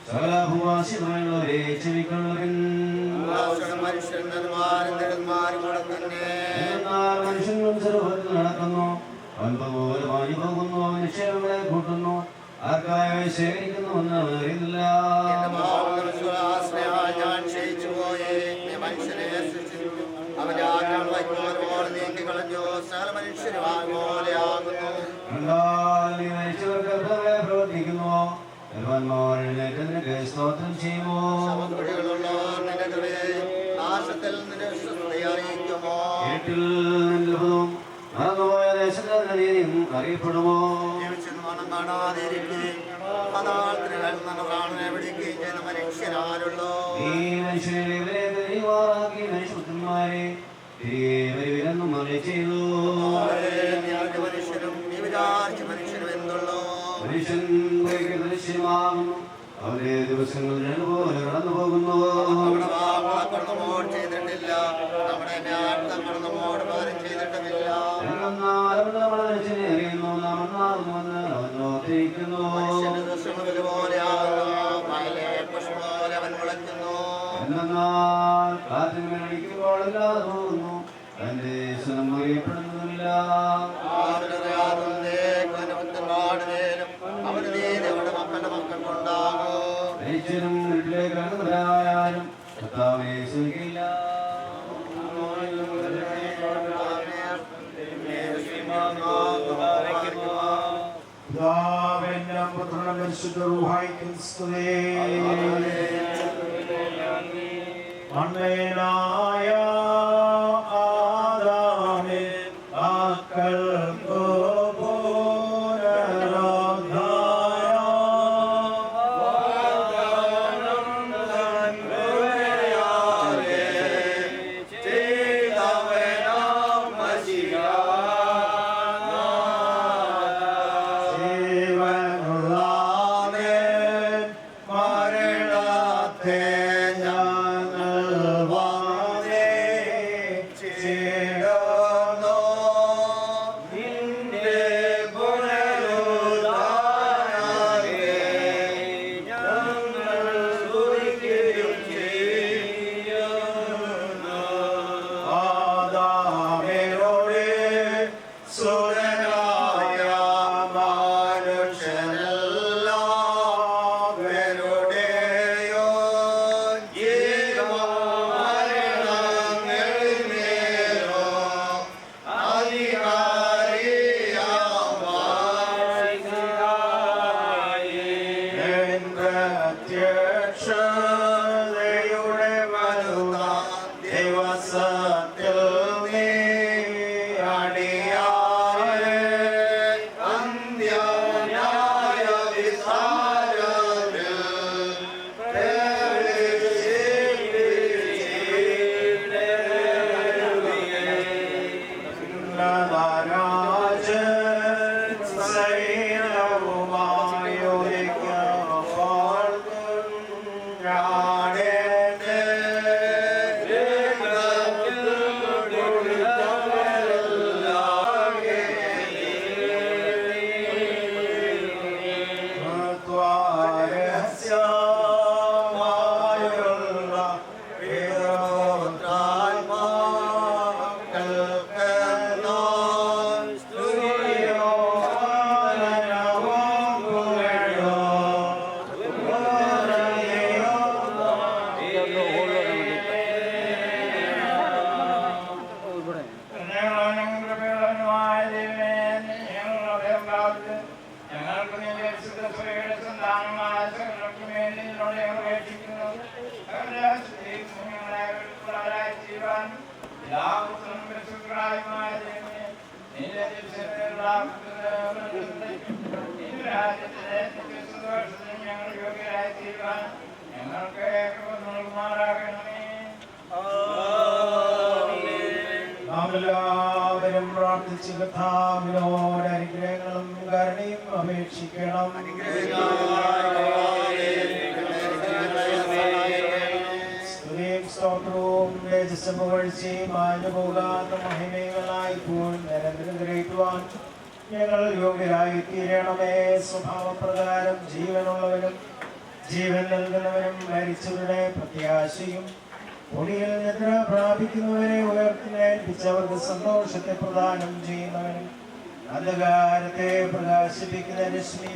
സകലഭൂവാസികളുടെ ചെവികളുടെ എന്നാൽ മനുഷ്യനും സർവ്വത്തിൽ നടക്കുന്നു, അല്പപോലെ വാങ്ങി പോകുന്നു, നിക്ഷേപങ്ങളെ കൂട്ടുന്നു, ആർക്കായി ശേഖരിക്കുന്നുവെന്ന് അറിയില്ല. ഞാൻ ക്ഷയിച്ചു പോയി, മനുഷ്യനെ സൃഷ്ടിച്ചു, അവന്റെ ആഗ്രഹം വൈക്കോലോട് നീക്കി കളഞ്ഞു, സകല മനുഷ്യരുമായി പോലെയാകുന്നു. നീ മരിച്ചവർക്ക് അത്ഭുതങ്ങളെ പ്രവർത്തിക്കുന്നു, എഴുന്നേറ്റതിന് സ്തോത്രം ചെയ്യുമോ? നാശത്തിൽ നിന്റെ വിശ്വസ്തയെ അറിയിക്കുമോ? വീട്ടിൽ നിന്നതും മറന്നുപോയ ദേശത്തിന്റെ നീതിയും അറിയപ്പെടുമോ? മണം കാണാതിരിക്കുകയും പതാളത്തിനുകൾ കാണാൻ പിടിക്കുകയും ചെയ്യുന്ന മനുഷ്യരാരുള്ളൂ. ഈ മനുഷ്യരെ മനുഷ്യപുത്രന്മാരെ തിരികെന്നും ചെയ്തു. മനുഷ്യനും നീ വിചാരിച്ച മനുഷ്യനും എന്തുള്ളൂ? മനുഷ്യൻ ദൃശ്യമാകുന്നു, അവരെ ദിവസങ്ങൾ പോലെ കടന്നു പോകുന്നു. ചെയ്തിട്ടില്ല, നമ്മുടെ നമ്മോട് പകരം ചെയ്തിട്ടുമില്ല. അറിയുന്നു, നാം എന്നാകുമെന്ന് അവൻ ഓർത്തിരിക്കുന്നു. എന്നാൽ കാറ്റിനടിക്കുമ്പോൾ അല്ലാതെ പോകുന്നു, തന്റെ സ്വനം അറിയപ്പെടുന്നതില്ല. മനുഷ്യനും വീട്ടിലേക്ക് കടന്നവരായാലും കർത്താവിനെ സ്വീകരിക്കില്ല. മണ്ണേനായ ആദാമേ മക്കൾക്കു എല്ലാവരും പ്രാർത്ഥിച്ച് കർത്താവിനോട് അനുഗ്രഹങ്ങളും കരുണയും അപേക്ഷിക്കണം. സ്തുതിയും സ്തോത്രവും തേജസ്സും പുകഴ്ചയും മാഞ്ഞു പോകാത്ത മഹിമകളായി പോയി നിരന്തരം ഗ്രഹിക്കുവാൻ ഞങ്ങൾ യോഗ്യരായി തീരണമേ. സ്വഭാവപ്രകാരം ജീവനുള്ളവരും ജീവൻ നൽകുന്നവരും മരിച്ചവരുടെ പ്രത്യാശയും പൊടിയിൽ നിദ്ര പ്രാപിക്കുന്നവരെ ഉയർത്തിനേൽപ്പിച്ചവർക്ക് സന്തോഷത്തെ പ്രദാനം ചെയ്യുന്നവനും അന്ധകാരത്തെ പ്രകാശിപ്പിക്കുന്ന രശ്മി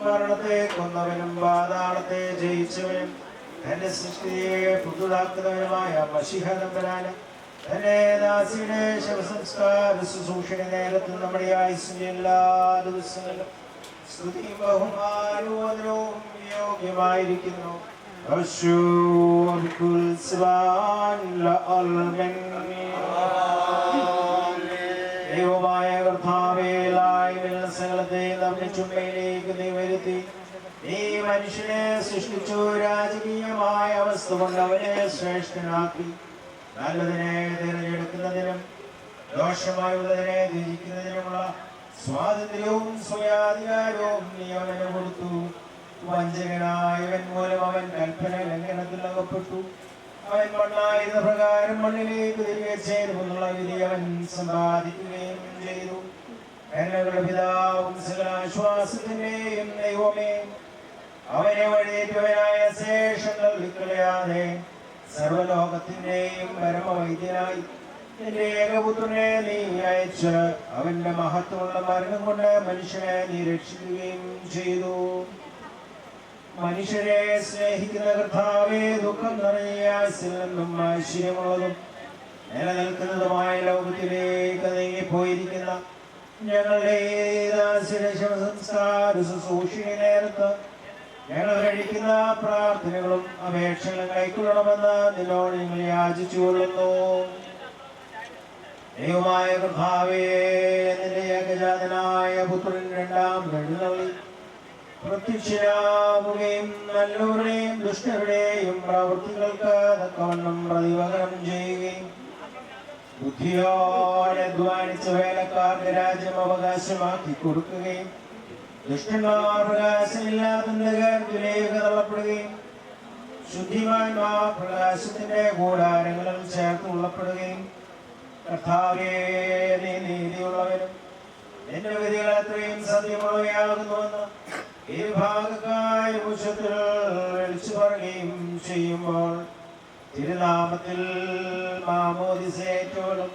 മരണത്തെ കൊന്നവനും പാതാളത്തെ ജയിച്ചവനും തന്റെ സൃഷ്ടിയെ പുതുതാക്കുന്നവനുമായ മശിഹ തമ്പുരാന് തന്റെ ദാസിയുടെ ശവസംസ്കാര ശുശ്രൂഷയുടെ നേരത്ത് നമ്മുടെ ആയുസ്സിന്റെ എല്ലാ ദിവസങ്ങളിലും സ്തുതിയും ബഹുമാനവും യോഗ്യമായിരിക്കുന്നു. ദൈവമായ കർത്താവേ, സകലത്തെ നമ്മുടെ ചുമയിലേക്ക് നീ വരുത്തി നീ മനുഷ്യനെ സൃഷ്ടിച്ചു. രാജകീയമായ അവസ്ഥ കൊണ്ട് അവനെ ശ്രേഷ്ഠനാക്കി. നല്ലതിനെ തിരഞ്ഞെടുക്കുന്നതിനും ദോഷമായുള്ളതിനെ ത്യജിക്കുന്നതിനുമുള്ള സ്വാതന്ത്ര്യവും സ്വയാധികാരവും നീ അവന് കൊടുത്തു. വഞ്ചകനായവൻ മൂലം അവൻ കൽപ്പന ലംഘനത്തിൽ അകപ്പെട്ടു. അവൻ മണ്ണായിരുന്ന പ്രകാരം മണ്ണിലേക്ക് തിരികെ ചേരുമെന്നുള്ള വിധി അവൻ സമ്പാദിക്കുകയും ചെയ്തു. ഞങ്ങളുടെ പിതാവും സകലാശ്വാസത്തിന്റെയും ദൈവമേ, അവനെ വഴിയേറ്റവനായ ശേഷങ്ങൾ വിക്കളയാതെ സർവലോകത്തിന്റെയും പരമവൈദ്യനായി നിന്റെ ഏകപുത്രനെ നീ അയച്ച് അവന്റെ മഹത്വമുള്ള മരണം കൊണ്ട് മനുഷ്യനെ നീ രക്ഷിക്കുകയും ചെയ്തു. മനുഷ്യരെ സ്നേഹിക്കുന്ന കർത്താവേ, ദുഃഖം നിറഞ്ഞ ആയുസ്സിൽ നിന്നും ഐശ്വര്യമുള്ളതും നിലനിൽക്കുന്നതുമായ ലോകത്തിലേക്ക് നീങ്ങിപ്പോയിരിക്കുന്ന ഞങ്ങളുടെ ശവസംസ്കാര ശുശ്രൂഷയുടെ നേരത്ത് ഞങ്ങൾ കഴിക്കുന്ന പ്രാർത്ഥനകളും അപേക്ഷകളും കൈക്കൊള്ളണമെന്ന് നിന്നോട് ഞങ്ങൾ യാചിച്ചുകൊള്ളുന്നു. ദൈവമായ കർത്താവേ, നിന്റെ ഏകജാതനായ പുത്രൻ രണ്ടാം എഴുന്നള്ളി പ്രത്യക്ഷരാവുകയും നല്ലവരുടെയും ദുഷ്ടരുടെയും പ്രവൃത്തികൾക്ക് തക്കവണ്ണം പ്രതിപകരം ചെയ്യുകയും ബുദ്ധിയോടെ അധ്വാനിച്ച വേലക്കാർക്ക് രാജ്യം അവകാശമാക്കി കൊടുക്കുകയും ദുഷ്ടന്മാർ പ്രകാശമില്ലാത്തതിലേക്ക് തള്ളപ്പെടുകയും ശുദ്ധിമാന്മാർ പ്രകാശത്തിന്റെ കൂടാരങ്ങളിൽ ചേർത്ത് ഉള്ളപ്പെടുകയും കർത്താവേ, നീ നീതിയുള്ളവനും നിന്റെ വിധികൾ അത്രയും സത്യമുള്ളവയാകുന്നുവെന്ന് ഈ ഭാഗക്കായ ഉച്ചത്തിൽ വിളിച്ചു പറയുകയും ചെയ്യുമ്പോൾ തിരുനാമത്തിൽ മാമോദിസേറ്റോളും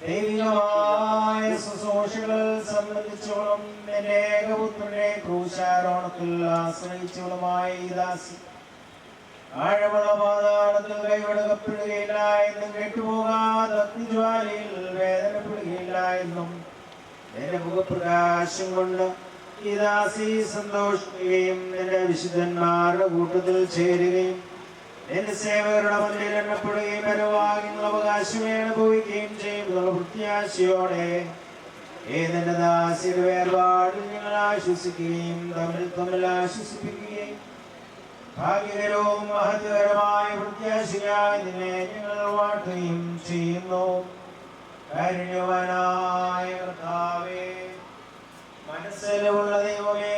ദൈവികമായ ശുശ്രൂഷകൾ സംബന്ധിച്ചോളം നിന്റെ ഏകപുത്രനെ ക്രൂശാരോഹണത്തിൽ ആശ്രയിച്ചോളുമായ ഈ ദാസി ആഴമുള്ള പാതാളത്തിൽ കൈവെടുക്കപ്പെടുകയില്ല എന്നും കെട്ടുപോകാതെ അഗ്നിജ്വാലയിൽ വേദനപ്പെടുകയില്ല എന്നും നിന്റെ മുഖപ്രകാശം കൊണ്ട് ഈ ദാസി സന്തോഷിക്കുകയും നിന്റെ വിശുദ്ധന്മാരുടെ കൂട്ടത്തിൽ ചേരുകയും നിന്റെ സേവകരുടെ മന്ദിൽ എണ്ണപ്പെടുകയും പരവാഗ്യങ്ങൾ അവകാശമേ അനുഭവിക്കുകയും ചെയ്യുന്നുള്ള പ്രത്യാശയോടെ നിന്റെ ദാസിയുടെ വേർപാടിൽ ഞങ്ങൾ ആശ്വസിക്കുകയും തമ്മിൽ ആശ്വസിപ്പിക്കുകയും ഭാഗ്യകരവും മഹത്വകരമായ പ്രത്യാശയായി നിന്നെ ഞങ്ങൾ വാട്ടുകയും ചെയ്യുന്നു. കാരുണ്യവാനായ കർത്താവേ, മനസ്സിലുള്ള ദൈവമേ,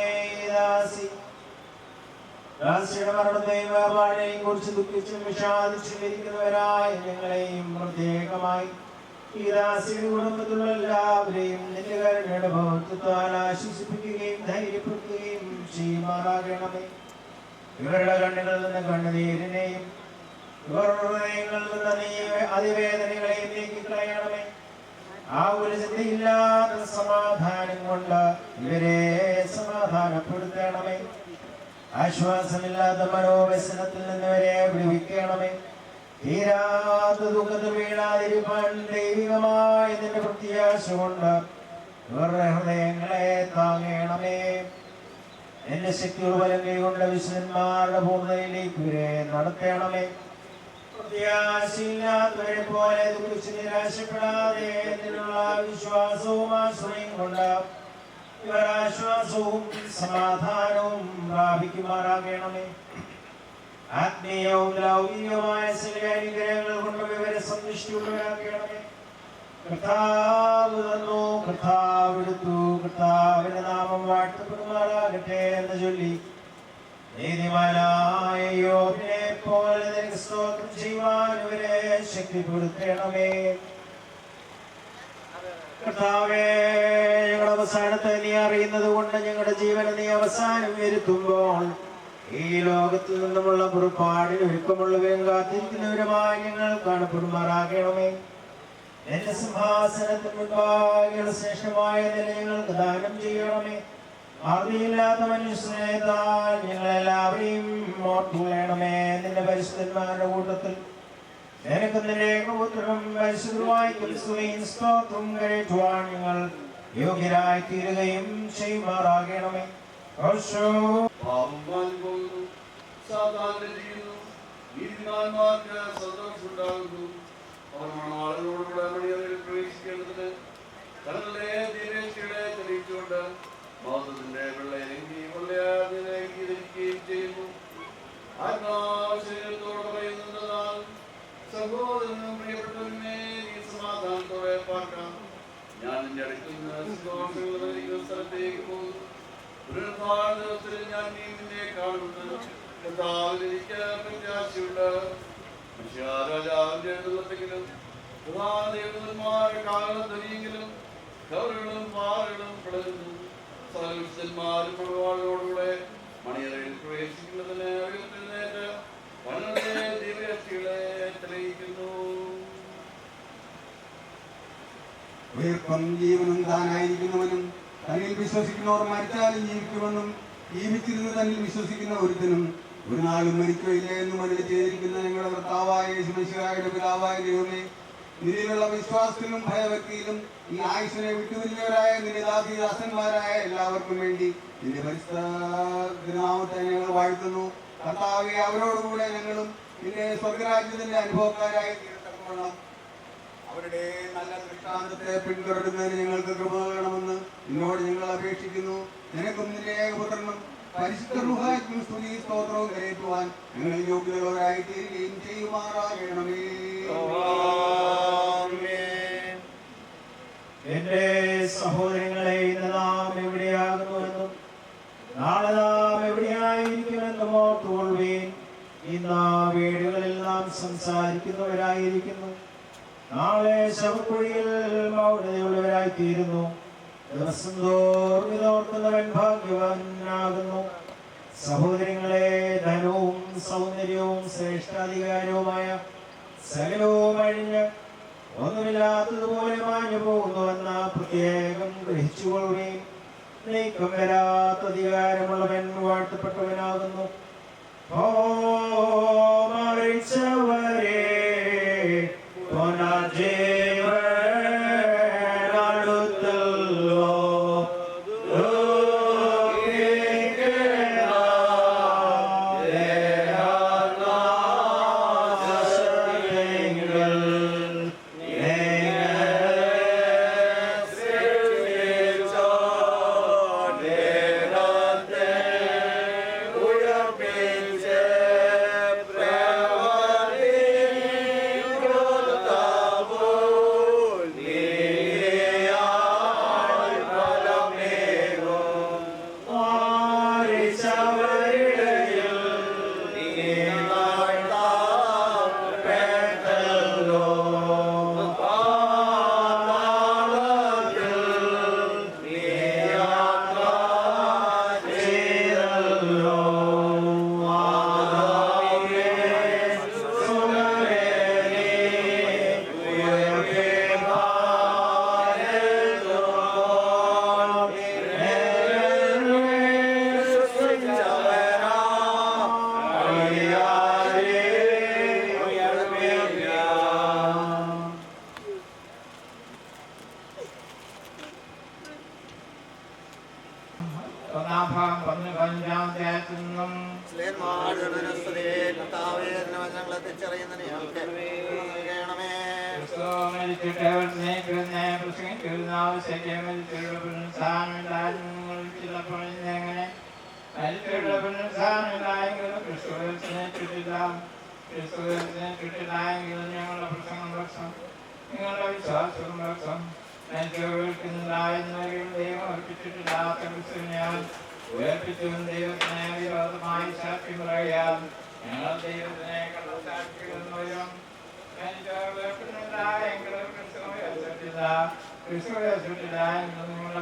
ദാസിയുടെ മരണത്തെയും വേർപാടിനെയും കുറിച്ച് ദുഃഖിച്ചും വിഷാദിച്ചും ഇരിക്കുന്നവരായ ഞങ്ങളെയും പ്രത്യേകമായി ഈ ദാസിയുടെ കുടുംബത്തിലുള്ള എല്ലാവരെയും നിന്റെ കരുണയുടെ ഭൗത്വത്താൽ ആശ്വസിപ്പിക്കുകയും ധൈര്യപ്പെടുത്തുകയും ചെയ്യുമാറാകണമേ. ഇവരുടെ കണ്ണുകളിൽ നിന്ന് കണ്ണുനീരിനെയും ഇവരുടെ ഹൃദയങ്ങളിൽ നിന്ന് നീ അതിവേദനകളെയും നീക്കിക്കളയണമേ. ആ ഒരു ചിന്തയില്ലാത്ത സമാധാനം കൊണ്ട് ഇവരെ സമാധാനപ്പെടുത്തണമേ. ആശ്വാസമില്ലാത്ത മനോവ്യസനത്തിൽ നിന്നവരെ വിടുവിക്കണമേ. തീരാത്ത ദുഃഖത്തിൽ വീഴാതിരിപ്പാൻ ദൈവികമായ നിന്റെ പ്രത്യാശ കൊണ്ട് ഇവരുടെ ഹൃദയങ്ങളെ താങ്ങണമേ. എന്റെ ശക്തിയുടെ ബലം കൈകൊണ്ട് വിശുദ്ധന്മാരുടെ പൂർണ്ണതയിലേക്ക് ഇവരെ നടത്തണമേ. പ്രത്യാശയില്ലാത്തവരെ പോലെ ദുഃഖിച്ച് നിരാശപ്പെടാതെ എന്നുള്ള വിശ്വാസവും ആശ്രയം കൊണ്ട് ഇവർ ആശ്വാസവും സമാധാനവും പ്രാപിക്കുമാറാകണമേ. ആത്മീയവും ലൗകികവുമായ ചില അനുഗ്രഹങ്ങൾ കൊണ്ട് ഇവരെ സന്തുഷ്ടിയുള്ളവരാക്കണമേ. കർത്താവ് തന്നു, കർത്താവ് എടുത്തു, കർത്താവിന്റെ നാമം വാഴ്ത്തപ്പെടുമാറാകട്ടെ എന്ന് ചൊല്ലി നീതിമാനായ യോബിനെ പോലെ നിനക്ക് സ്തോത്രം ചെയ്യുവാൻ ഇവരെ ശക്തിപ്പെടുത്തണമേ. കർത്താവേ, ഞങ്ങളുടെ അവസാനത്തെ നീ അറിയുന്നത് കൊണ്ട് ഞങ്ങളുടെ ജീവനെ നീ അവസാനം വരുത്തുമ്പോൾ ഈ ലോകത്തിൽ നിന്നുമുള്ള പുറപ്പാടിന് ഒരുക്കമുള്ളവരും കാത്തിരിക്കുന്നവരുമായി ഞങ്ങൾ കാണപ്പെടുമാറാകണമേ. എന്റെ സിംഹാസനത്തിന് മുൻപാകെയുള്ള ശ്രേഷ്ഠമായ നില ഞങ്ങൾക്ക് ദാനം ചെയ്യണമേ. ആർത്തിയില്ലാത്ത മനുഷ്യനേതാൽ ഞങ്ങളെല്ലാവരെയും ഓർത്തുകൊള്ളണമേ. നിന്റെ പരിശുദ്ധന്മാരുടെ കൂട്ടത്തിൽ നിനക്ക് നിന്റെ ഏകപുത്രനും പരിശുദ്ധമായിരിക്കും സ്തുതിയും സ്തോത്രവും കരേറ്റുവാൻ ഞങ്ങൾ യോഗ്യരായി തീരുകയും ചെയ്യുമാറാകണമേ. നീതിമാന്മാർക്ക് സന്തോഷമുണ്ടാകുന്നു. അവർ മണവാളനോടുകൂടെ മണിയറയിൽ പ്രവേശിക്കേണ്ടതിന് തങ്ങളുടെ ദീനേഷ്ഠികളെ തെളിയിച്ചുകൊണ്ട് മാതത്തിന്റെ വെള്ളയങ്കി ധരിക്കുകയും ചെയ്യുന്നു. ആത്മാശരീരത്തോട് പറയുന്നതിനാൽ സഹോദരനും പ്രിയപ്പെട്ടവരുമേ, നീ സമാധാനത്തോടെ പാർക്കാം. ഞാൻ നിന്റെ അടുക്കൽ നിന്ന് സന്തോഷമുള്ളവരിക്കുന്ന സ്ഥലത്തേക്ക് പോകുന്നു. പുനരുദ്ധാന ദിവസത്തിൽ ഞാൻ നീ നിന്നെ കാണുന്നു. കർത്താവിൽ എനിക്ക് പ്രത്യാശയുണ്ട്. രാജാവിന്റെ എഴുന്നള്ളത്തെങ്കിലും പ്രധാന ദേവതന്മാരുടെ കാലധ്വനിയെങ്കിലും കവറുകളും പാറകളും പിളരുന്നു. സകലന്മാരും മണവാളോടുകൂടെ മണിയറയിൽ പ്രവേശിക്കുന്നതിന് ഉയർത്തെഴുന്നേറ്റ് വളരെ ദിവ്യശക്തികളെ തെളിയിക്കുന്നു. ഉയർപ്പം ജീവനും താനായിരിക്കുന്നവനും തന്നിൽ വിശ്വസിക്കുന്നവർ മരിച്ചാലും ജീവിക്കുമെന്നും ജീവിച്ചിരുന്ന് തന്നിൽ വിശ്വസിക്കുന്ന ഒരുത്തനും ഒരു നാളും മരിക്കുകയില്ല എന്നും അരുളി ചെയ്തിരിക്കുന്ന ഞങ്ങളുടെ കർത്താവായ യേശുമിശിഹായുടെ പിതാവായ ദൈവമേ, നിന്നിലുള്ള വിശ്വാസത്തിലും ഭയഭക്തിയിലും ഈ ആയുസ്സിനെ വിട്ടുപിരിഞ്ഞവരായ നിന്റെ ദാസന്മാരായ എല്ലാവർക്കും വേണ്ടി നിന്റെ പരിശുദ്ധനാമത്തെ ഞങ്ങൾ വാഴ്ത്തുന്നു. കർത്താവെ, അവരോടുകൂടെ ഞങ്ങളും നിന്റെ സ്വർഗരാജ്യത്തിന്റെ അനുഭവക്കാരായി തീർത്തക്കണം. അവരുടെ നല്ല ദൃഷ്ടാന്തത്തെ പിന്തുടരുന്നതിന് ഞങ്ങൾക്ക് കൃപ വേണമെന്ന് നിന്നോട് ഞങ്ങൾ അപേക്ഷിക്കുന്നു. നിനക്കും നിന്റെ ഏകപുത്രനും പരിശുദ്ധ റൂഹായ്ക്കും സ്തുതി സ്തോത്രവും കരേറ്റുവാൻ ഞങ്ങൾ യോഗ്യതയുള്ളവരായി തീരുകയും ചെയ്യുമാറാകണമേ. എന്റെ സഹോദരങ്ങളെ, ഇന്ന് നാം എവിടെയാകുന്നുവെന്നും നാളെ നാം എവിടെയായിരിക്കുമെന്നും ഓർത്തുകൊള്ളുവീൻ. ഇന്ന് വീടുകളിൽ നാം സംസാരിക്കുന്നവരായിരിക്കുന്നു, നാളെ ശവക്കുഴിയിൽ മൗനതയുള്ളവരായി തീരുന്നു. ദിവസം തോറും ഇതോർക്കുന്നവൻ ഭാഗ്യവാനാകുന്നു. സഹോദരങ്ങളെ, ധനവും സൗന്ദര്യവും ശ്രേഷ്ഠാധികാരവുമായ സകലവും അഴിഞ്ഞ് ഒന്നുമില്ലാത്തതുപോലെ മാഞ്ഞു പോകുന്നുവെന്ന പ്രത്യേകം ഗ്രഹിച്ചുകൊള്ളുകയും നീക്കം വരാത്ത അധികാരമുള്ളവൻ വാഴ്ത്തപ്പെട്ടവനാകുന്നു. ഓ മരിച്ചവരെ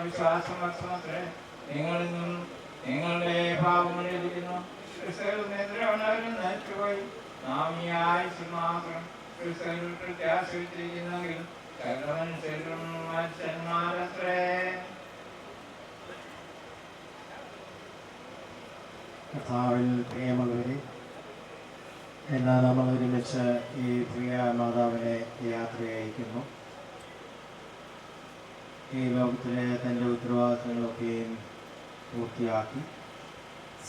വിശ്വാസം നിങ്ങളിൽ നിന്നും നിങ്ങളുടെ ഭാവങ്ങളിലിരിക്കുന്നു. നാം ഈ ആയുസ് മാത്രം ക്രിസ്തുവിൽ പ്രത്യാശിച്ചിരിക്കുന്നെങ്കിൽ സകലമനുഷ്യരും മനുഷ്യന്മാരത്രേ. കർത്താവിൽ പ്രിയമുള്ളവരെ, എന്നാൽ നമ്മൾ ഒരുമിച്ച് ഈ പ്രിയ മാതാവിനെ യാത്ര അയക്കുന്നു. ഈ ലോകത്തിലെ തൻ്റെ ഉത്തരവാദിത്തങ്ങളൊക്കെയും പൂർത്തിയാക്കി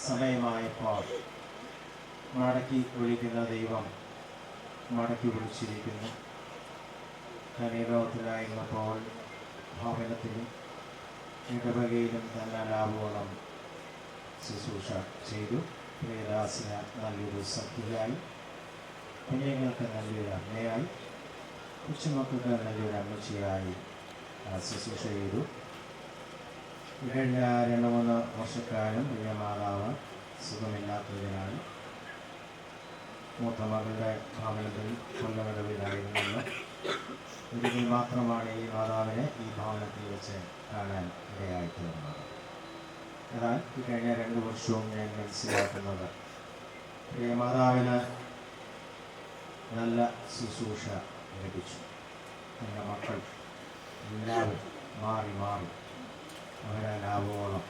സമയമായപ്പോൾ മടക്കി വിളിക്കുന്ന ദൈവം മടക്കി വിളിച്ചിരിക്കുന്നു. തന്നെ ലോകത്തിലായിരുന്നപ്പോൾ ഭവനത്തിലും ഇടവകയിലും തന്നെ ലാഭോളം ശുശ്രൂഷ ചെയ്തു. പ്രിയദാസിന് നല്ലൊരു സഖിയായി, കുഞ്ഞുങ്ങൾക്ക് നല്ലൊരു അമ്മയായി, കൊച്ചുമക്കൾക്ക് നല്ലൊരു അമ്മച്ചിയായി ശുശ്രൂഷ ചെയ്തു. കഴിഞ്ഞ 2-3 വർഷക്കാലം പ്രിയ മാതാവ് സുഖമില്ലാത്തതിനാൽ മൂത്ത മകളുടെ ഭവനത്തിൽ കൊല്ലമിടവിലായിരുന്നില്ല. ഒരിക്കൽ മാത്രമാണ് ഈ മാതാവിനെ ഈ ഭവനത്തിൽ വെച്ച് കാണാൻ ഇടയായിത്തീർന്നത്. എന്നാൽ ഈ കഴിഞ്ഞ 2 വർഷവും ഞാൻ മനസ്സിലാക്കുന്നത് പ്രിയ മാതാവിന് നല്ല ശുശ്രൂഷ ലഭിച്ചു. എൻ്റെ മക്കൾ എല്ലാവരും മാറി മാറി അവരെ ലാഭോളം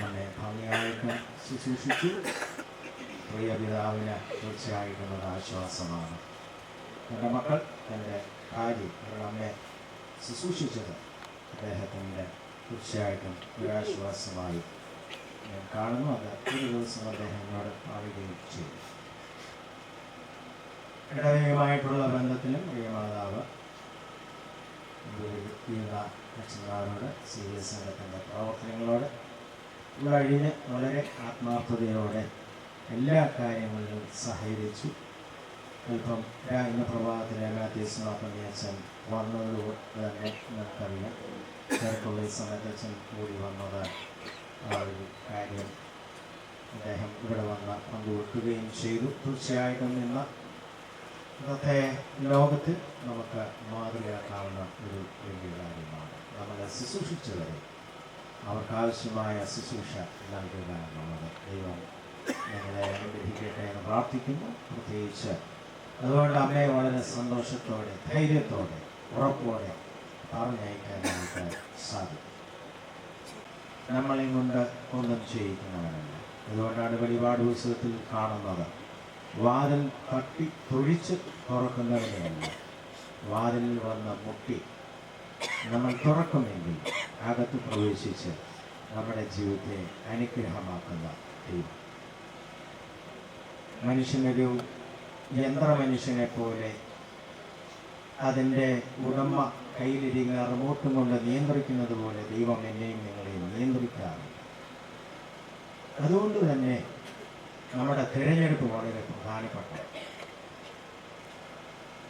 എന്നെ ഭംഗിയായിട്ട് ശുശ്രൂഷിച്ചു. പ്രിയ പിതാവിന് തീർച്ചയായിട്ടും ഒരു ആശ്വാസമാണ്. എൻ്റെ മക്കൾ എൻ്റെ ഭാര്യ അവരുടെ അമ്മയെ ശുശ്രൂഷിച്ചത് അദ്ദേഹത്തിൻ്റെ തീർച്ചയായിട്ടും ഒരാശ്വാസമായി ഞാൻ കാണുന്നു. അത് ഒരു ദിവസം അദ്ദേഹം എന്നോട് പറയുകയും ചെയ്തു. ഇടവകയുമായിട്ടുള്ള ബന്ധത്തിലും പ്രിയ മാതാവ് അച്ഛന്മാരോട് സീരിയസ് സംഘത്തിൻ്റെ പ്രവർത്തനങ്ങളോട് കഴിഞ്ഞ് വളരെ ആത്മാർത്ഥതയോടെ എല്ലാ കാര്യങ്ങളിലും സഹകരിച്ചു. അല്പം ഇന്ന് പ്രഭാതത്തിലെ മാത്യൂസ് മാപ്പള്ളി അച്ഛൻ വന്നതുകൊണ്ട് തന്നെ നമുക്കറിയാം, തിരക്കുള്ള ഈ സമയത്ത് അച്ഛൻ കൂടി വന്നത് ആ ഒരു കാര്യം അദ്ദേഹം ഇവിടെ വന്ന് പങ്കുവെക്കുകയും ചെയ്തു. തീർച്ചയായിട്ടും ഇന്ന് ഇന്നത്തെ ലോകത്തിൽ നമുക്ക് മാതൃകയാക്കാവുന്ന ഒരു വലിയ കാര്യമാണ്. നമ്മളെ ശുശ്രൂഷിച്ചവരെ അവർക്കാവശ്യമായ ശുശ്രൂഷ നൽകുക എന്നുള്ളത്. ദൈവം ഞങ്ങളെ അനുഗ്രഹിക്കട്ടെ എന്ന് പ്രാർത്ഥിക്കുന്നു. പ്രത്യേകിച്ച് അതുകൊണ്ട് അമ്മയെ വളരെ സന്തോഷത്തോടെ, ധൈര്യത്തോടെ, ഉറപ്പോടെ പറഞ്ഞയക്കാനായിട്ട് സാധിക്കും. നമ്മളെയും കൊണ്ട് ഒന്നും ചെയ്യിക്കുന്നവരല്ല. അതുകൊണ്ടാണ് വെളിപാട് പുസ്തകത്തിൽ കാണുന്നത്, വാതിൽ തട്ടി തൊഴിച്ച് തുറക്കുന്നവനെയല്ല, വാതിലിൽ വന്ന് മുട്ടി നമ്മൾ തുറക്കുമെങ്കിൽ അകത്ത് പ്രവേശിച്ച് നമ്മുടെ ജീവിതത്തെ അനുഗ്രഹമാക്കുന്ന ദൈവം. മനുഷ്യനൊരു യന്ത്രമനുഷ്യനെ പോലെ അതിൻ്റെ ഉടമ കയ്യിലിരിക്കുന്ന റിമോട്ടും കൊണ്ട് നിയന്ത്രിക്കുന്നത് പോലെ ദൈവം എന്നെയും നിങ്ങളെയും നിയന്ത്രിക്കാറുണ്ട്. അതുകൊണ്ട് തന്നെ നമ്മുടെ തിരഞ്ഞെടുപ്പ് വളരെ പ്രധാനപ്പെട്ട.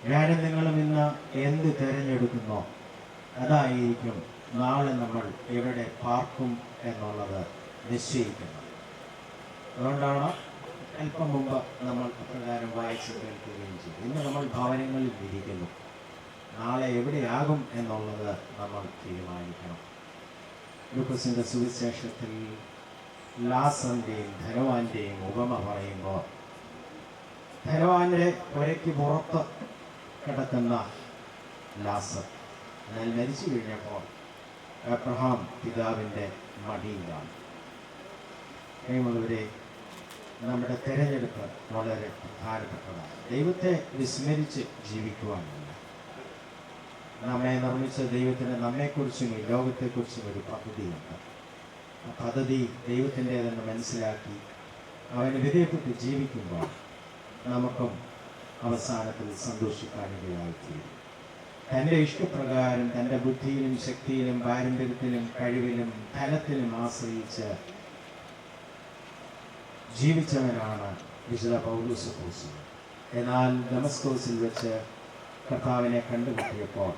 ഞാനും നിങ്ങളും ഇന്ന് എന്ത് തിരഞ്ഞെടുക്കുന്നോ അതായിരിക്കും നാളെ നമ്മൾ എവിടെ പാർക്കും എന്നുള്ളത് നിശ്ചയിക്കുന്നത്. അതുകൊണ്ടാണ് അല്പം മുമ്പ് നമ്മൾ പ്രകാരം വായിച്ച് കേൾക്കുകയും ചെയ്തു. ഇന്ന് നമ്മൾ ഭവനങ്ങളിൽ ഇരിക്കുന്നു, നാളെ എവിടെയാകും എന്നുള്ളത് നമ്മൾ തീരുമാനിക്കണം. ലൂക്കോസിൻ്റെ സുവിശേഷത്തിൽ ലാസറിൻ്റെയും ധനവാന്റെയും ഉപമ പറയുമ്പോൾ, ധനവാന്റെ പുരയ്ക്ക് പുറത്ത് കിടക്കുന്ന ലാസർ, എന്നാൽ മരിച്ചു കഴിഞ്ഞപ്പോൾ അബ്രഹാം പിതാവിൻ്റെ മടിയിലാണ്. പ്രിയമുള്ളവരെ, നമ്മുടെ തിരഞ്ഞെടുപ്പ് വളരെ പ്രധാനപ്പെട്ടതാണ്. ദൈവത്തെ വിസ്മരിച്ച് ജീവിക്കുവാനല്ല. നമ്മെ നിർമ്മിച്ച ദൈവത്തിന് നമ്മെക്കുറിച്ചും ഈ ലോകത്തെക്കുറിച്ചും ഒരു പദ്ധതിയുണ്ട്. ആ പദ്ധതി ദൈവത്തിൻ്റെതെന്ന് മനസ്സിലാക്കി അവന് വിധേയപ്പെട്ട് ജീവിക്കുമ്പോൾ നമുക്കും അവസാനത്തിൽ സന്തോഷിക്കാനിടയായിത്തീരും. തൻ്റെ ഇഷ്ടപ്രകാരം തൻ്റെ ബുദ്ധിയിലും ശക്തിയിലും പാരമ്പര്യത്തിലും കഴിവിലും ധനത്തിലും ആശ്രയിച്ച് ജീവിച്ചവനാണ് വിശുദ്ധ പൗലോസ് അപ്പോസ്തലൻ. എന്നാൽ ദമസ്കോസിൽ വെച്ച് കർത്താവിനെ കണ്ടുമുട്ടിയപ്പോൾ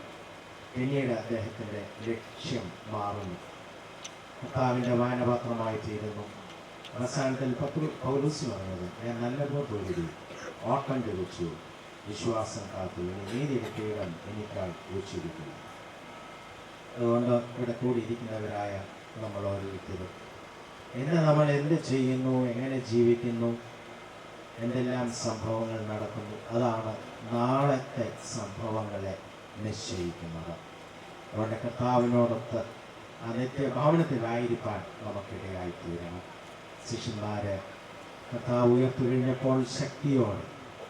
പിന്നീട് അദ്ദേഹത്തിൻ്റെ ലക്ഷ്യം മാറുന്നു. കർത്താവിൻ്റെ വാനപാത്രമായി തീരുന്നു. അവസാനത്തിൽ പൗലോസ് പറഞ്ഞത്, ഞാൻ നല്ലപോലെ തൊഴുതി, ഓട്ടം ജപിച്ചു, വിശ്വാസം കാത്തു, ഇനി നീതിയുടെ കിരീടം എനിക്കാൾ വെച്ചിരിക്കുന്നു. അതുകൊണ്ട് ഇവിടെ കൂടിയിരിക്കുന്നവരായ നമ്മൾ ഓരോരുത്തരും ഇന്ന് നമ്മൾ എന്ത് ചെയ്യുന്നു, എങ്ങനെ ജീവിക്കുന്നു, എന്തെല്ലാം സംഭവങ്ങൾ നടക്കുന്നു, അതാണ് നാളത്തെ സംഭവങ്ങളെ നിശ്ചയിക്കുന്നത്. അതുകൊണ്ട് കർത്താവിനോടൊത്ത് ആ നിത്യഭവനത്തിലായിരിക്കാൻ നമുക്കിടയായിത്തീരണം. ശിഷ്യന്മാരെ കർത്താവ് ഉയർത്തു കഴിഞ്ഞപ്പോൾ ശക്തിയോടെ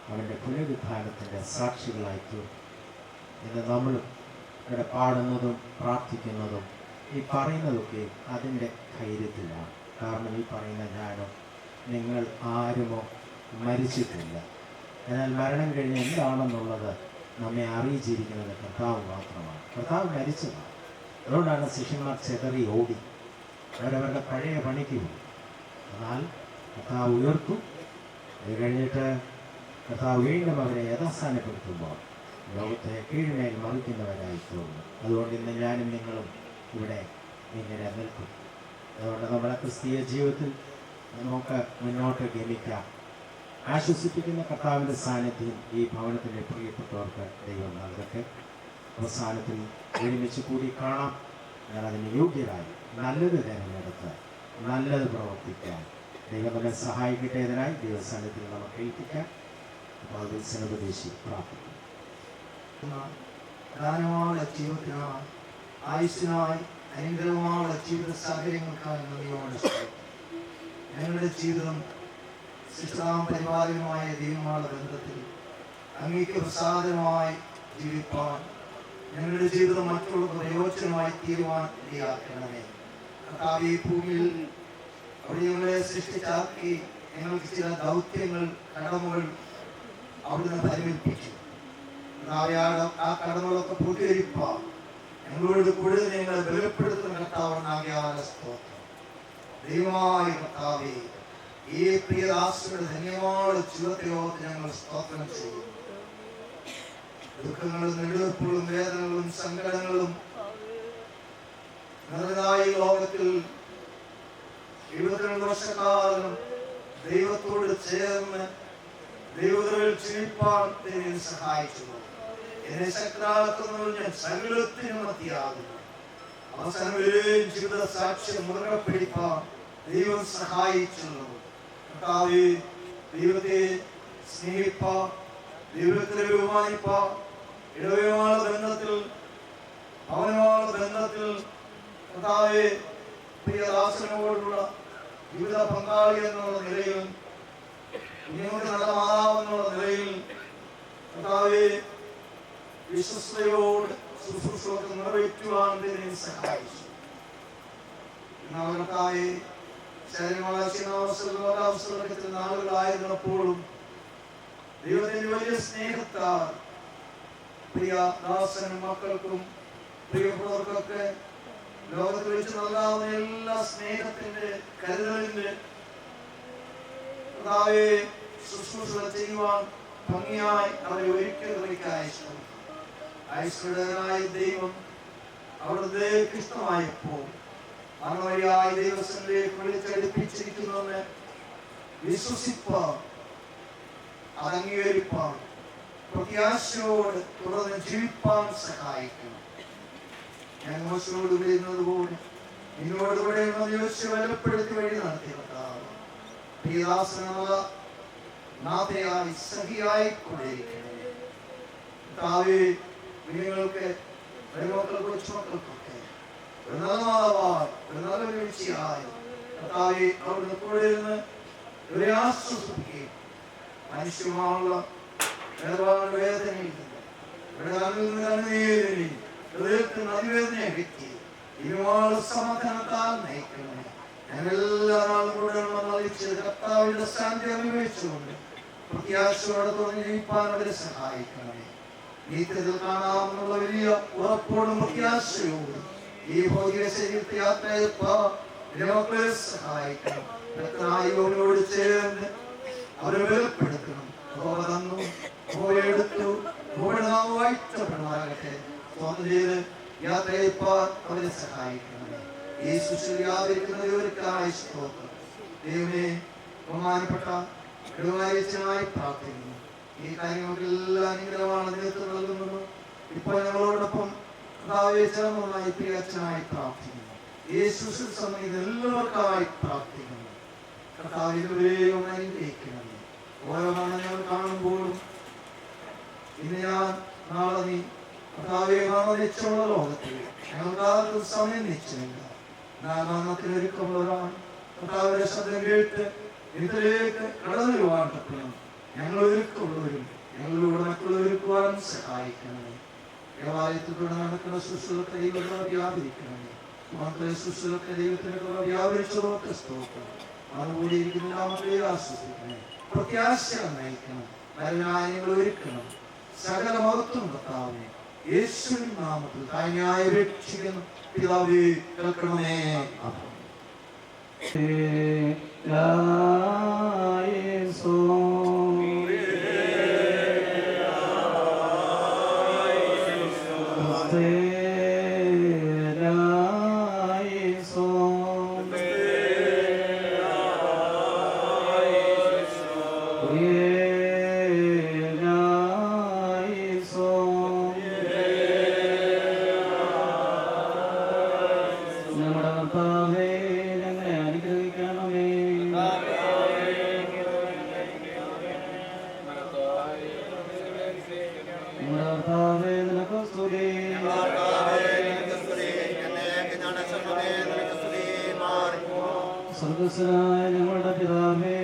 അവൻ്റെ പുനരുദ്ധാനത്തിൻ്റെ സാക്ഷികളായി തീർന്നു. ഇന്ന് നമ്മളും ഇവിടെ പാടുന്നതും പ്രാർത്ഥിക്കുന്നതും ഈ പറയുന്നതൊക്കെ അതിൻ്റെ ധൈര്യത്തിലാണ്. കാരണം ഈ പറയുന്ന ഞാനോ നിങ്ങൾ ആരുമോ മരിച്ചിട്ടില്ല. എന്നാൽ മരണം കഴിഞ്ഞ് എന്താണെന്നുള്ളത് നമ്മെ അറിയിച്ചിരിക്കുന്നത് കർത്താവ് മാത്രമാണ്. കർത്താവ് മരിച്ചതാണ്. അതുകൊണ്ടാണ് ശിഷ്യന്മാർ ചെതറി ഓടി, അവരവരുടെ പഴയ പണിക്ക് പോയി. എന്നാൽ കർത്താവ് ഉയർത്തു. അത് കഴിഞ്ഞിട്ട് കർത്താവ് വീണ്ടും അവരെ യഥാസ്ഥാനപ്പെടുത്തുമ്പോൾ ലോകത്തെ കീഴ്മേൽ മറിക്കുന്നവരായി തോന്നുന്നു. അതുകൊണ്ട് ഇന്ന് ഞാനും നിങ്ങളും ഇവിടെ ഇങ്ങനെ നിൽക്കും. അതുകൊണ്ട് നമ്മുടെ ക്രിസ്തീയ ജീവിതത്തിൽ നമുക്ക് മുന്നോട്ട് ഗമിക്കാം. ആശ്വസിപ്പിക്കുന്ന കർത്താവിൻ്റെ സാന്നിധ്യം ഈ ഭവനത്തിൻ്റെ പ്രിയപ്പെട്ടവർക്ക് ദൈവം നൽകട്ടെ. അവസാനത്തിൽ ഒരുമിച്ച് കൂടി കാണാം. ഞാൻ അതിന് യോഗ്യരായി നല്ലത് തിരഞ്ഞെടുത്ത് നല്ലത് പ്രവർത്തിക്കാൻ ദൈവം നമ്മെ സഹായിക്കട്ടെ. ഇതിനായി ദൈവസാന്നിധ്യത്തിൽ നമുക്ക് ഏൽപ്പിക്കാം. ഉപദേശി പ്രാർത്ഥിക്കും. ധാരാളമുള്ള ജീവിതത്തിനായി, ആയുസ്സിനായി, അനുഗ്രഹമുള്ള ജീവിത സാഹചര്യങ്ങൾക്കായി നന്ദിയോടെ ഞങ്ങളുടെ ജീവിതം ശിഷ്ടാം പരിപാലനമായ ദൈവമായുള്ള ബന്ധത്തിൽ അങ്ങേക്ക് പ്രസാദമായി ജീവിപ്പാൻ ഞങ്ങളുടെ ജീവിതം മറ്റുള്ള പ്രയോജനമായി തീരുവാൻ ഇടയാക്കണമേ. കർത്താവേ, ഭൂമിയിൽ അവിടെ ഞങ്ങളെ സൃഷ്ടിച്ചാക്കി ഞങ്ങൾക്ക് ചില ദൗത്യങ്ങൾ, കടമകൾ അവിടുന്ന് പരിമേൽപ്പിച്ചു. ആ കടമകളൊക്കെ പൂർത്തീകരിപ്പാൻ ഞങ്ങളോട് കൂടുതൽ ഞങ്ങളെ ബലപ്പെടുത്തുന്ന കർത്താവെന്നാകിയാൽ സ്തോത്രം. ദൈവമായ കർത്താവേ, ഈ പ്രിയദാസരുടെ ധന്യമായ ജീവിതത്തെ ഞങ്ങൾ സ്തോത്രം ചെയ്യും. ദുഃഖങ്ങളും നെടുവെപ്പുകളും വേദനകളും സങ്കടങ്ങളും നിറഞ്ഞായ ലോകത്തിൽ 72 വർഷക്കാലം ദൈവത്തോട് ചേർന്ന് ദൈവത്തിൽ ജീവിപ്പാൻ എന്നെ സഹായിച്ചു. എന്നെ ശക്തരാക്കുന്നവർ ഞാൻ സകലത്തിനും മതിയാകുന്നു. അവസാനം വരെയും ജീവിത സാക്ഷ്യം മുറുകെ പിടിപ്പാൻ ദൈവം സഹായിച്ചുള്ളൂ. കർത്താവേ, ദൈവത്തെ സ്നേഹിപ്പാൻ, ദൈവത്തെ ബഹുമാനിപ്പാൻ, ഇടവയുള്ള ബന്ധത്തിൽ, ഭവനമായ ബന്ധത്തിൽ കർത്താവേ, പ്രിയദാസനോടുള്ള ജീവിത പങ്കാളി എന്നുള്ള നിലയിൽ, കുഞ്ഞുങ്ങൾക്ക് നല്ല മാതാവെന്നുള്ള നിലയിൽ കർത്താവേ, വിശ്വസ്തയോട് ശുശ്രൂഷകളൊക്കെ നിറവേറ്റുവാൻ എന്നെ സഹായിച്ചു. കർത്താവേ, ശരീരത്തിൽ നാളുകളായിരുന്നപ്പോഴും ദൈവത്തിന്റെ വലിയ സ്നേഹത്താൽ പ്രിയ ദാസനും മക്കൾക്കും പ്രിയപ്പെട്ടവർക്കൊക്കെ ലോകത്തിൽ വെച്ച് നൽകാവുന്ന എല്ലാ സ്നേഹത്തിന്റെ കരുതലിന്റെ ശുശ്രൂഷകൾ ചെയ്യുവാൻ ഭംഗിയായി അവരെ ഒരുക്കിയതിലേക്കായി ഐശ്വര്യനായ ദൈവം അവിടുത്തെ ഇഷ്ടമായപ്പോൾ മനോഹരിയായ ദൈവസന്നിധിയിലേക്ക് വിളിച്ചടിപ്പിച്ചിരിക്കുന്നുവെന്ന് വിശ്വസിപ്പാൻ, അത് അംഗീകരിപ്പാൻ, പ്രത്യാശയോട് തുടർന്ന് ജീവിപ്പാൻ സഹായിക്കണം. ഞാൻ മോശനോട് വരുന്നത് പോലെ നിന്നോട് കൂടെ ബലപ്പെടുത്തി വഴി നടത്തി കർത്താവ് പ്രിയദാസനുള്ള നാഥയായി സഖിയായി കൊണ്ടിരിക്കണം. കർത്താവേ, കുഞ്ഞുങ്ങൾക്ക്, മരുമക്കൾക്ക്, കൊച്ചുമക്കൾക്കൊക്കെ ഒരു നല്ല മാതാവായി, ഒരു നല്ല വീഴ്ചയായി കർത്താവേ അവിടുന്ന് കൂടെ ഇരുന്ന് ഇവരെ ആശ്വസിപ്പിക്കുകയും മനുഷ്യമായുള്ള നിലപാട് വേദനയിൽ നിന്ന് ഇവിടെ കണ്ണുനീരിനെയും ഹൃദയത്തിന് അതിവേദനയെ വ്യക്തി ഇനിയുള്ള സമാധാനത്താൽ നയിക്കണമേ. ഞങ്ങളെല്ലാ നാളും കൂടെ നയിച്ച് കർത്താവിന്റെ ശാന്തി അനുഭവിച്ചുകൊണ്ട് പ്രത്യാശയോടെ തുറന്ന് ജീവിപ്പാൻ അവരെ സഹായിക്കണമേ. നീത്യത്തിൽ കാണാമെന്നുള്ള വലിയ ഉറപ്പോടും പ്രത്യാശയോടും ഈ ഭൗതിക ശരീരത്തെ യാത്രയെ സഹായിക്കണം. യോട് ചേർന്ന് അവരെ ബലപ്പെടുത്തണം. തന്നു എടുത്തു വായിച്ചപ്പെടാകട്ടെ സ്വന്തം ചെയ്ത് യാത്രയപ്പാൻ അവരെ സഹായിക്കണമേ. ഈ ശുശ്രൂഷയാതിരിക്കുന്നവർക്കായി സ്തോത്രം. ദൈവമേ, ബഹുമാനപ്പെട്ട ഇടവാഴ്ചയായി പ്രാർത്ഥിക്കുന്നു. ഈ കാര്യങ്ങൾക്കെല്ലാം അനുഗ്രഹമാണ് നേതൃത്വം നൽകുന്നത്. ഇപ്പോൾ ഞങ്ങളോടൊപ്പം ചേർന്നതായി പ്രിയ അച്ഛനായി പ്രാർത്ഥിക്കുന്നു. ഈ യേശുവിൽ സമയത്ത് എല്ലാവർക്കായി പ്രാർത്ഥിക്കുന്നു. കർത്താവ് ഇതുവരെയും അനുഗ്രഹിക്കണമേ. ഓരോ മരണം ഞങ്ങൾ കാണുമ്പോഴും ഇന്ന് ഞാൻ നാളെ നീ കർത്താവെ നിശ്ചയമുള്ള ലോകത്തിൽ ഞങ്ങൾക്ക് സമയം നിശ്ചയമില്ല. ഞാൻ മരണത്തിന് ഒരുക്കമുള്ളവരാണ്. കർത്താവിന്റെ ശബ്ദം കേട്ട് ഇതിലേക്ക് കടന്നു വരുവാൻ തക്കണം. ഞങ്ങൾ ഒരുക്കമുള്ളവരും ഞങ്ങളിലൂടെ മറ്റുള്ളവരുക്കുവാൻ സഹായിക്കണമേ. ദേവാലയത്തിലൂടെ നടക്കുന്ന ശുശ്രൂഷ ദൈവങ്ങളെ വ്യാപരിക്കണമേ. മാത്രമേ ശുശ്രൂഷ ദൈവത്തിന്റെ കൂടെ വ്യാപരിച്ചതൊക്കെ സ്തോത്രം. അതുകൂടിയിരിക്കുന്ന നാമത്തെ ആശ്വസിക്കണേ. പ്രത്യാശ നയിക്കണം. ഞങ്ങൾ ഒരുക്കണം. സകല മഹത്വം കർത്താവേ യേശുവിൻ നാമത്തിൽ താനായി രക്ഷിക്കുന്നു പിതാവേ കേൾക്കണമേ. സ്വർഗ്ഗസ്ഥനായ ഞങ്ങളുടെ പിതാവേ,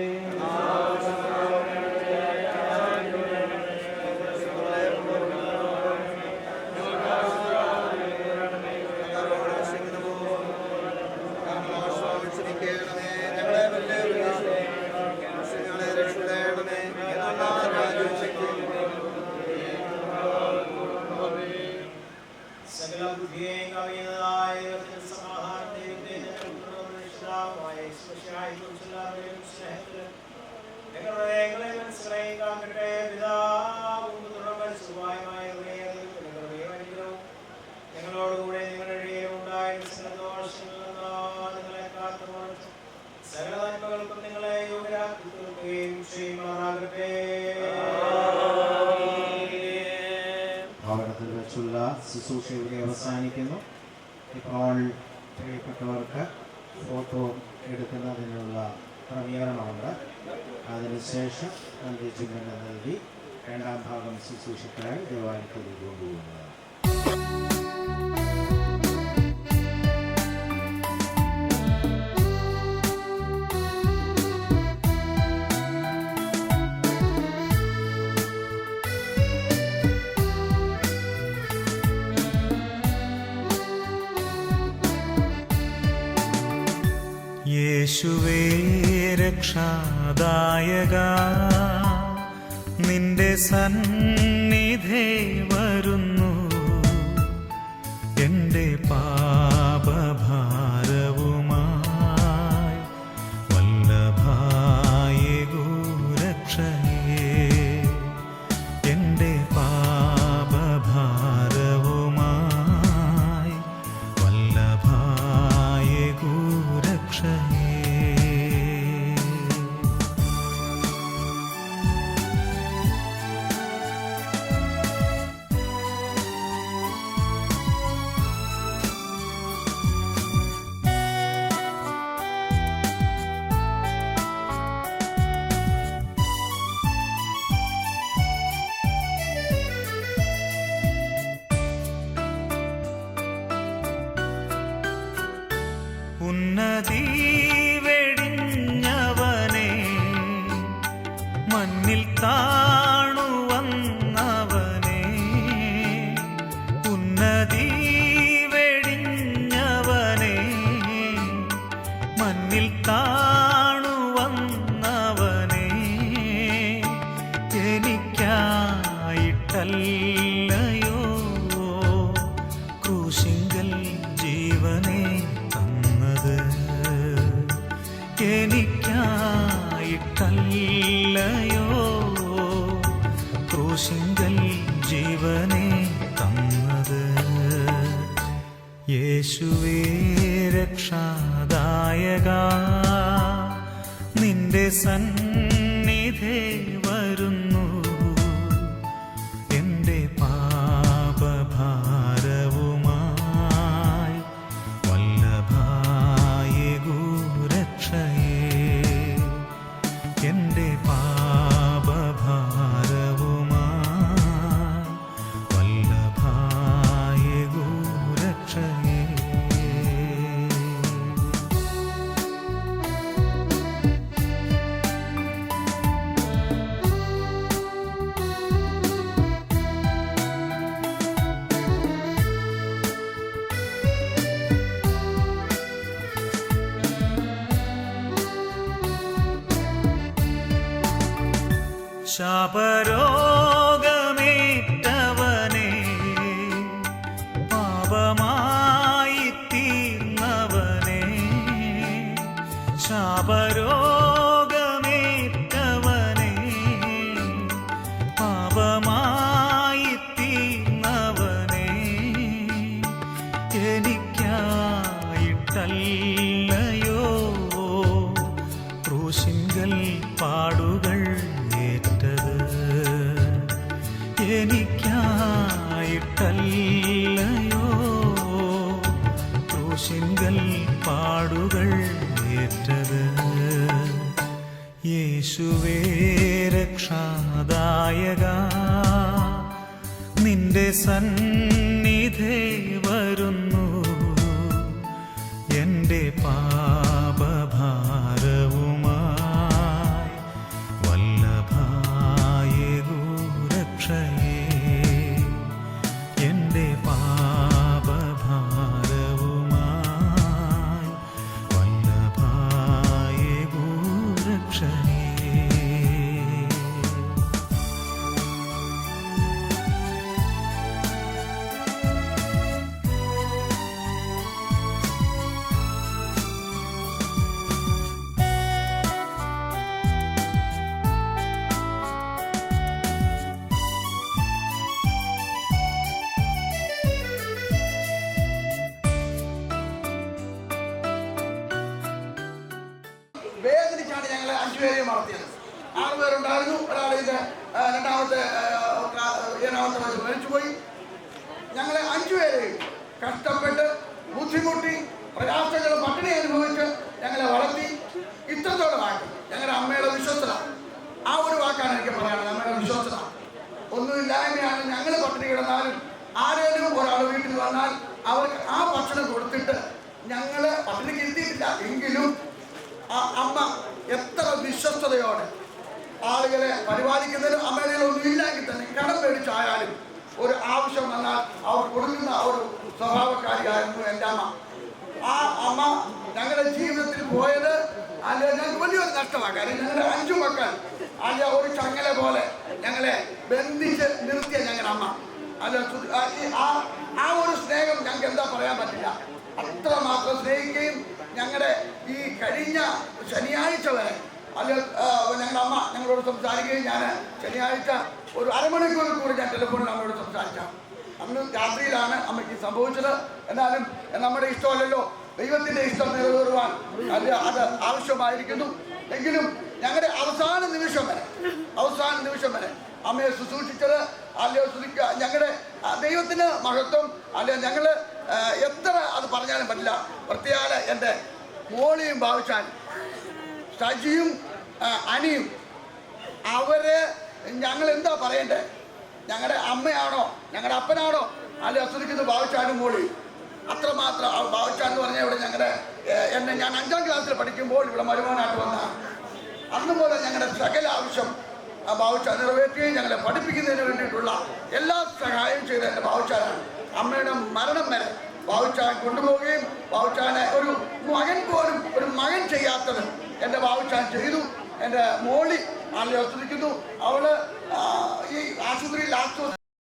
ഞങ്ങളോടുകൂടെ നിങ്ങളുടെ ഇടയിൽ ഉണ്ടായിരുന്ന സന്തോഷങ്ങളിൽ നിങ്ങളെ കാത്തുപോകട്ടെ. സകല നന്മകൾക്കും നിങ്ങളെ യോഗ്യരാക്കി തീർക്കുകയും ചെയ്യുമാറാകട്ടെ. ഭവനത്തിൽ വെച്ചുള്ള ശുശ്രൂഷ ഇവിടെ അവസാനിക്കുന്നു. ഇപ്പോൾ പ്രിയപ്പെട്ടവർക്ക് ഫോട്ടോ എടുക്കുന്നതിനുള്ള ക്രമീകരണമുണ്ട്. അതിനുശേഷം അന്ത്യചുംബനം നൽകി രണ്ടാം ഭാഗം ശുശ്രൂഷയ്ക്കായി ദേവാലയത്തിലേക്ക് കൊണ്ടുപോകുന്നത്. യേശുവേ രക്ഷാദായക, നിന്റെ സന്നിധേ വരുന്നു. എൻ്റെ പാപഭാരവുമായി വല്ലഭായേകൂ രക്ഷയേ. എൻ്റെ പാപഭാരവുമായി വല്ലഭായേകൂ രക്ഷയേ. ഉന്നതി വെടിഞ്ഞവനെ, മണ്ണിൽ താണു വന്നവനെ. ഉന്നതി വെടിഞ്ഞവനെ, മണ്ണിൽ താണു വന്നവനെ. എനിക്കായിട്ടല്ലയോ ക്രൂശിങ്കൽ ജീവനെ തന്നത്. എനിക്കായിട്ടല്ലയോ ക്രൂശിങ്കൽ ജീവനെ തന്നത്. യേശുവേ രക്ഷാദായക, നിന്റെ സന്നിധേ വരുന്നു. എൻ്റെ പാപഭാരവുമായി വല്ലഭാ ശാപരോഗമേറ്റവനെ പാപമായി തീർന്നവനെ ശാപരോഗമേറ്റവനെ പാപമായി തീർന്നവനെ എനിക്കായിട്ടല്ലയോ ക്രൂശിങ്കൽ പാടുകൾ ഏറ്റത് എനിക്കായിട്ടല്ലയോ ക്രൂശിങ്കൽ പാടുകൾ ഏറ്റത് യേശുവേ രക്ഷാദായക നിന്റെ സന്നിധേ വരുന്നു എൻ്റെ പാപഭാരവുമായി വല്ലഭായേകൂ രക്ഷയേ എൻ്റെ പാപഭാരവുമായി വല്ലഭായേകൂ രക്ഷയേ. വേദനിച്ചാണ് ഞങ്ങൾ 5 പേരെയും വളർത്തിയത്. 6 പേരുണ്ടായിരുന്നു. ഒരാൾ ഇതിന്റെ രണ്ടാമത്തെ വയസ്സ് മരിച്ചുപോയി. ഞങ്ങളെ 5 പേരെയും കഷ്ടപ്പെട്ട് ബുദ്ധിമുട്ടി പ്രയാസങ്ങളും പട്ടിണി അനുഭവിച്ച് ഞങ്ങളെ വളർത്തി ഇത്രത്തോളമാക്കി. ഞങ്ങളുടെ അമ്മയുടെ വിശ്വസ്തത, ആ ഒരു വാക്കാണ് എനിക്ക് പറയാനുള്ളത്. അമ്മയുടെ വിശ്വസ്തത ഒന്നുമില്ലായ്മയാണ്. ഞങ്ങൾ പട്ടിണി കിടന്നാലും ആരെങ്കിലും ഒരാൾ വീട്ടിൽ വന്നാൽ അവർക്ക് ആ ഭക്ഷണം കൊടുത്തിട്ട് ഞങ്ങൾ പട്ടിണിക്ക് ഇരുത്തിയിട്ടില്ല. എങ്കിലും ആ അമ്മ എത്ര വിശ്വസ്തയോടെ ആളുകളെ പരിപാലിക്കുന്നതിനും അമ്മയുടെ ഒന്നും ഇല്ലെങ്കിൽ തന്നെ കടം മേടിച്ചായാലും ഒരു ആവശ്യം വന്നാൽ അവർ കൊടുക്കുന്ന ഒരു സ്വഭാവക്കാരിയായിരുന്നു എൻ്റെ അമ്മ. ആ അമ്മ ഞങ്ങളുടെ ജീവിതത്തിൽ പോയത് അല്ല ഞങ്ങൾക്ക് വലിയൊരു നഷ്ടമാണ്. കാര്യം ഞങ്ങളുടെ 5 മക്കൾ അല്ല ഒരു ചങ്ങല പോലെ ഞങ്ങളെ ബന്ധിച്ച് നിർത്തിയ ഞങ്ങളുടെ അമ്മ അല്ല ആ ഒരു സ്നേഹം ഞങ്ങൾക്ക് എന്താ പറയാൻ പറ്റില്ല. അത്രമാത്രം സ്നേഹിക്കുകയും ഞങ്ങളുടെ ഈ കഴിഞ്ഞ ശനിയാഴ്ച വരെ അല്ല ഞങ്ങളുടെ അമ്മ ഞങ്ങളോട് സംസാരിക്കുകയും ഞാൻ ശനിയാഴ്ച ഒരു അരമണിക്കൂർ കൂടി ഞാൻ ടെലിഫോണിൽ അമ്മയോട് സംസാരിക്കാം. അന്ന് രാത്രിയിലാണ് അമ്മയ്ക്ക് സംഭവിച്ചത്. എന്നാലും നമ്മുടെ ഇഷ്ടമല്ലല്ലോ, ദൈവത്തിൻ്റെ ഇഷ്ടം നിറവേറുവാൻ അത് ആവശ്യമായിരിക്കുന്നു. എങ്കിലും ഞങ്ങളുടെ അവസാന നിമിഷം വരെ അമ്മയെ ശുശ്രൂഷിച്ചത് അല്ലയോ ഞങ്ങളുടെ ദൈവത്തിന് മഹത്വം അല്ലയോ. ഞങ്ങൾ എത്ര അത് പറഞ്ഞാലും പറ്റില്ല. പ്രത്യേക എൻ്റെ മോളിയും ഭാവിച്ചാൻ സജിയും അനിയും അവരെ ഞങ്ങൾ എന്താ പറയണ്ടേ? ഞങ്ങളുടെ അമ്മയാണോ ഞങ്ങളുടെ അപ്പനാണോ അല്ലെ അസുരിക്കുന്ന ഭാവിച്ചാനും മോളിയും അത്രമാത്രം. ഭാവിച്ചാൻ എന്ന് പറഞ്ഞാൽ ഇവിടെ ഞങ്ങളുടെ ഞാൻ 5ാം ക്ലാസ്സിൽ പഠിക്കുമ്പോൾ ഇവിടെ മരുമോനായിട്ട് വന്ന അന്ന് പോലെ ഞങ്ങളുടെ സകല ആവശ്യം ഭാവിച്ചാൻ നിറവേറ്റുകയും ഞങ്ങളെ പഠിപ്പിക്കുന്നതിന് വേണ്ടിയിട്ടുള്ള എല്ലാ സഹായവും ചെയ്ത എൻ്റെ ഭാവിച്ചാനാണ്. അമ്മയുടെ മരണം വരെ ഭാവിച്ചാൻ കൊണ്ടുപോവുകയും ഭാവിച്ചാനെ ഒരു മകൻ പോലും ഒരു മകൻ ചെയ്യാത്തത് എൻ്റെ ഭാവിച്ചാൻ ചെയ്തു. എൻ്റെ മോളി ആളെ ആസ്വദിക്കുന്നു. അവള് ഈ ആശുപത്രിയിൽ